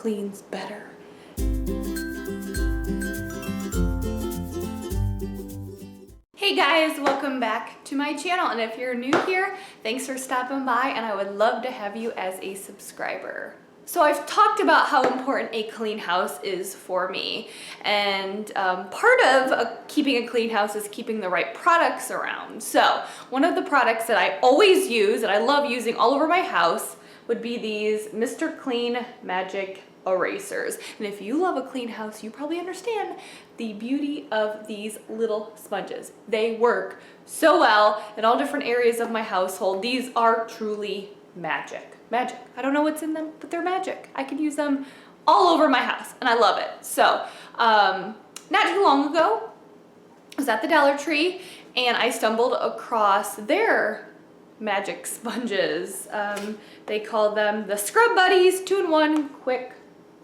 cleans better. Hey guys, welcome back to my channel, and if you're new here, thanks for stopping by, and I would love to have you as a subscriber. So I've talked about how important a clean house is for me, and part of keeping a clean house is keeping the right products around. So one of the products that I always use, and I love using all over my house, would be these Mr. Clean Magic Erasers. And if you love a clean house, you probably understand the beauty of these little sponges. They work so well in all different areas of my household. These are truly magic. Magic. I don't know what's in them, but they're magic. I can use them all over my house, and I love it. So, not too long ago, I was at the Dollar Tree, and I stumbled across their magic sponges. They call them the Scrub Buddies 2-in-1 Quick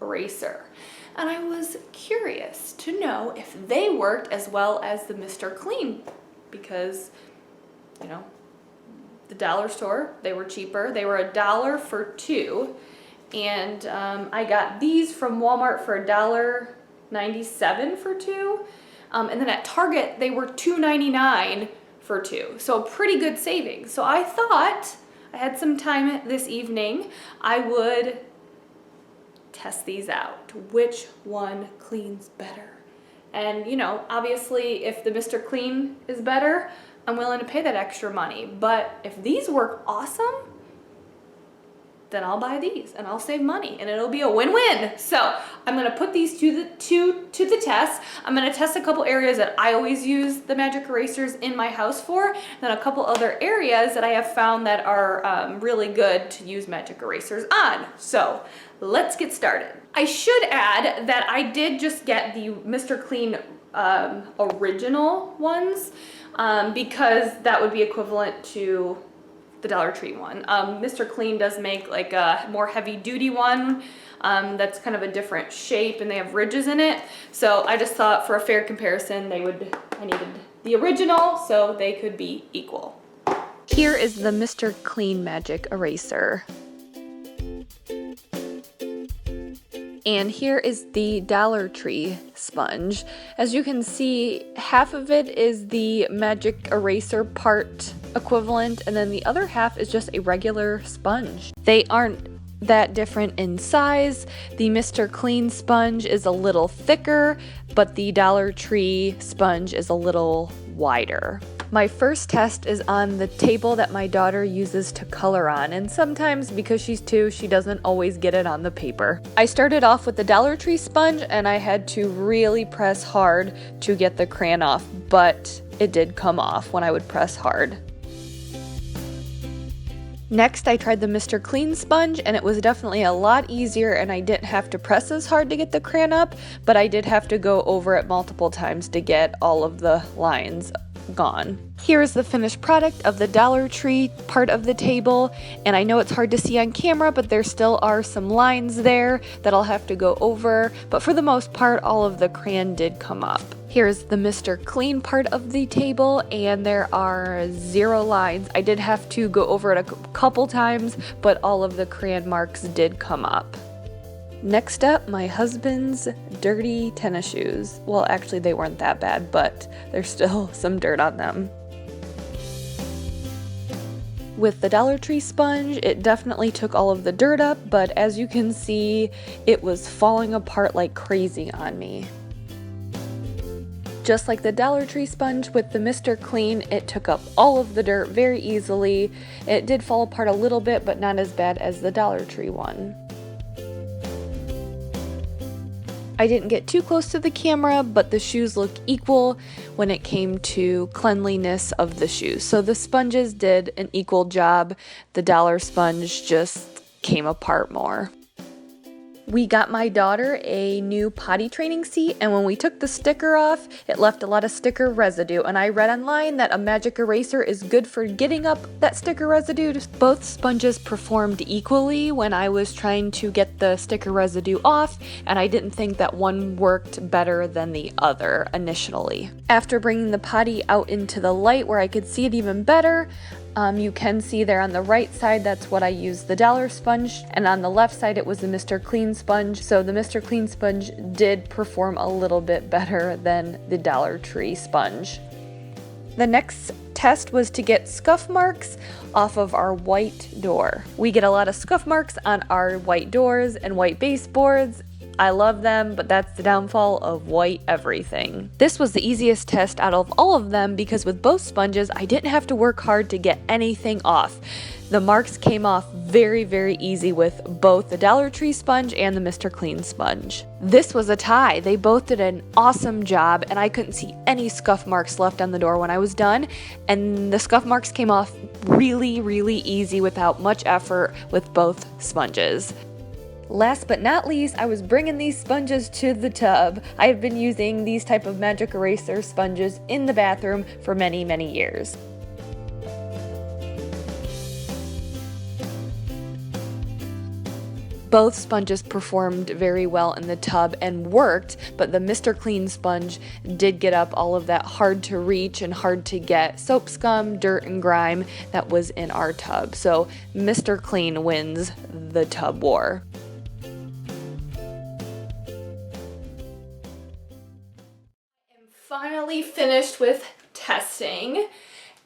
Eraser. And I was curious to know if they worked as well as the Mr. Clean, because, you know, the dollar store, they were cheaper. They were $1 for 2, and I got these from Walmart for $1.97 for 2, and then at Target they were $2.99 for 2, so a pretty good savings. So I thought I had some time this evening, I would test these out. Which one cleans better? And you know, obviously if the Mr. Clean is better, I'm willing to pay that extra money. But if these work awesome, then I'll buy these and I'll save money and it'll be a win-win. So I'm gonna put these to the test. I'm gonna test a couple areas that I always use the magic erasers in my house for, then a couple other areas that I have found that are really good to use magic erasers on. So let's get started. I should add that I did just get the Mr. Clean original ones, because that would be equivalent to the Dollar Tree one. Mr. Clean does make like a more heavy duty one that's kind of a different shape, and they have ridges in it. So I just thought for a fair comparison I needed the original so they could be equal. Here is the Mr. Clean Magic Eraser. And here is the Dollar Tree sponge. As you can see, half of it is the magic eraser part equivalent, and then the other half is just a regular sponge. They aren't that different in size. The Mr. Clean sponge is a little thicker, but the Dollar Tree sponge is a little wider. My first test is on the table that my daughter uses to color on, and sometimes because she's 2, she doesn't always get it on the paper. I started off with the Dollar Tree sponge, and I had to really press hard to get the crayon off, but it did come off when I would press hard. Next, I tried the Mr. Clean sponge, and it was definitely a lot easier, and I didn't have to press as hard to get the crayon up, but I did have to go over it multiple times to get all of the lines gone. Here is the finished product of the Dollar Tree part of the table, and I know it's hard to see on camera, but there still are some lines there that I'll have to go over, but for the most part all of the crayon did come up. Here's the Mr. Clean part of the table, and there are 0 lines. I did have to go over it a couple times, but all of the crayon marks did come up. Next up, my husband's dirty tennis shoes. Well, actually they weren't that bad, but there's still some dirt on them. With the Dollar Tree sponge, it definitely took all of the dirt up, but as you can see, it was falling apart like crazy on me. Just like the Dollar Tree sponge, with the Mr. Clean, it took up all of the dirt very easily. It did fall apart a little bit, but not as bad as the Dollar Tree one. I didn't get too close to the camera, but the shoes look equal when it came to cleanliness of the shoes. So the sponges did an equal job. The Dollar sponge just came apart more. We got my daughter a new potty training seat, and when we took the sticker off, it left a lot of sticker residue, and I read online that a magic eraser is good for getting up that sticker residue. Both sponges performed equally when I was trying to get the sticker residue off, and I didn't think that one worked better than the other initially. After bringing the potty out into the light where I could see it even better, You can see there on the right side, that's what I used, the Dollar Sponge, and on the left side it was the Mr. Clean Sponge. So the Mr. Clean Sponge did perform a little bit better than the Dollar Tree sponge. The next test was to get scuff marks off of our white door. We get a lot of scuff marks on our white doors and white baseboards. I love them, but that's the downfall of white everything. This was the easiest test out of all of them because with both sponges, I didn't have to work hard to get anything off. The marks came off very, very easy with both the Dollar Tree sponge and the Mr. Clean sponge. This was a tie. They both did an awesome job, and I couldn't see any scuff marks left on the door when I was done, and the scuff marks came off really, really easy without much effort with both sponges. Last but not least, I was bringing these sponges to the tub. I have been using these type of magic eraser sponges in the bathroom for many, many years. Both sponges performed very well in the tub and worked, but the Mr. Clean sponge did get up all of that hard to reach and hard to get soap scum, dirt, and grime that was in our tub. So Mr. Clean wins the tub war. Finally finished with testing,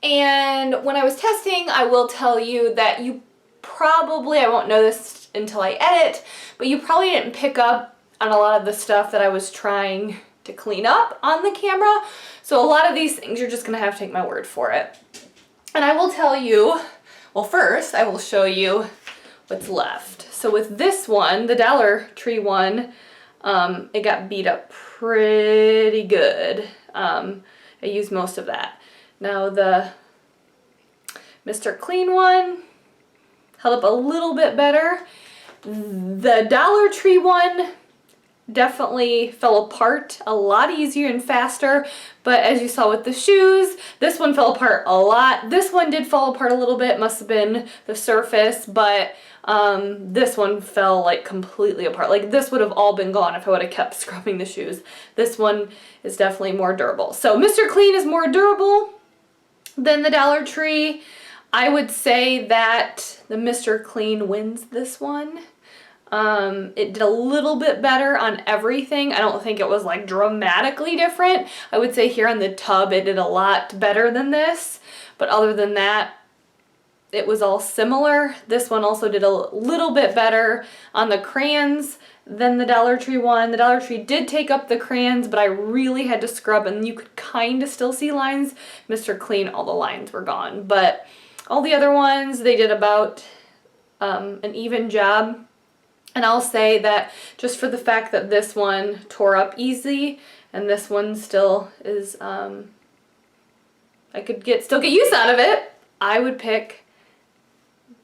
and when I was testing, I will tell you that you probably, I won't know this until I edit, but you probably didn't pick up on a lot of the stuff that I was trying to clean up on the camera, so a lot of these things you're just gonna have to take my word for it. And I will tell you, well, first I will show you what's left. So with this one, the Dollar Tree one, it got beat up pretty good. I used most of that. Now the Mr. Clean one held up a little bit better. The Dollar Tree one definitely fell apart a lot easier and faster, but as you saw with the shoes, this one fell apart a lot. This one did fall apart a little bit, must have been the surface, but this one fell like completely apart. Like this would have all been gone if I would have kept scrubbing the shoes. This one is definitely more durable. So Mr. Clean is more durable than the Dollar Tree. I would say that the Mr. Clean wins this one. It did a little bit better on everything. I don't think it was like dramatically different. I would say here on the tub it did a lot better than this, but other than that, it was all similar. This one also did a little bit better on the crayons than the Dollar Tree one. The Dollar Tree did take up the crayons, but I really had to scrub and you could kind of still see lines. Mr. Clean, all the lines were gone, but all the other ones, they did about an even job. And I'll say that just for the fact that this one tore up easy and this one still is, I could still get use out of it, I would pick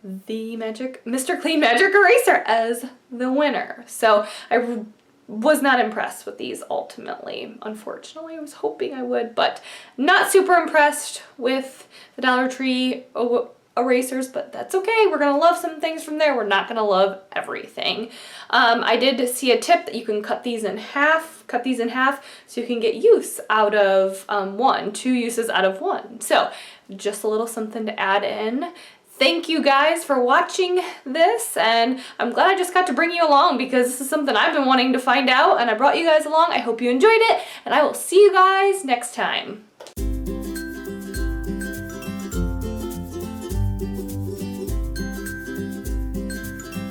the Mr. Clean Magic Eraser as the winner. So I was not impressed with these ultimately. Unfortunately, I was hoping I would, but not super impressed with the Dollar Tree erasers, but that's okay. We're gonna love some things from there. We're not gonna love everything. I did see a tip that you can cut these in half so you can get use out of two uses out of one. So just a little something to add in. Thank you guys for watching this, and I'm glad I just got to bring you along because this is something I've been wanting to find out, and I brought you guys along. I hope you enjoyed it, and I will see you guys next time.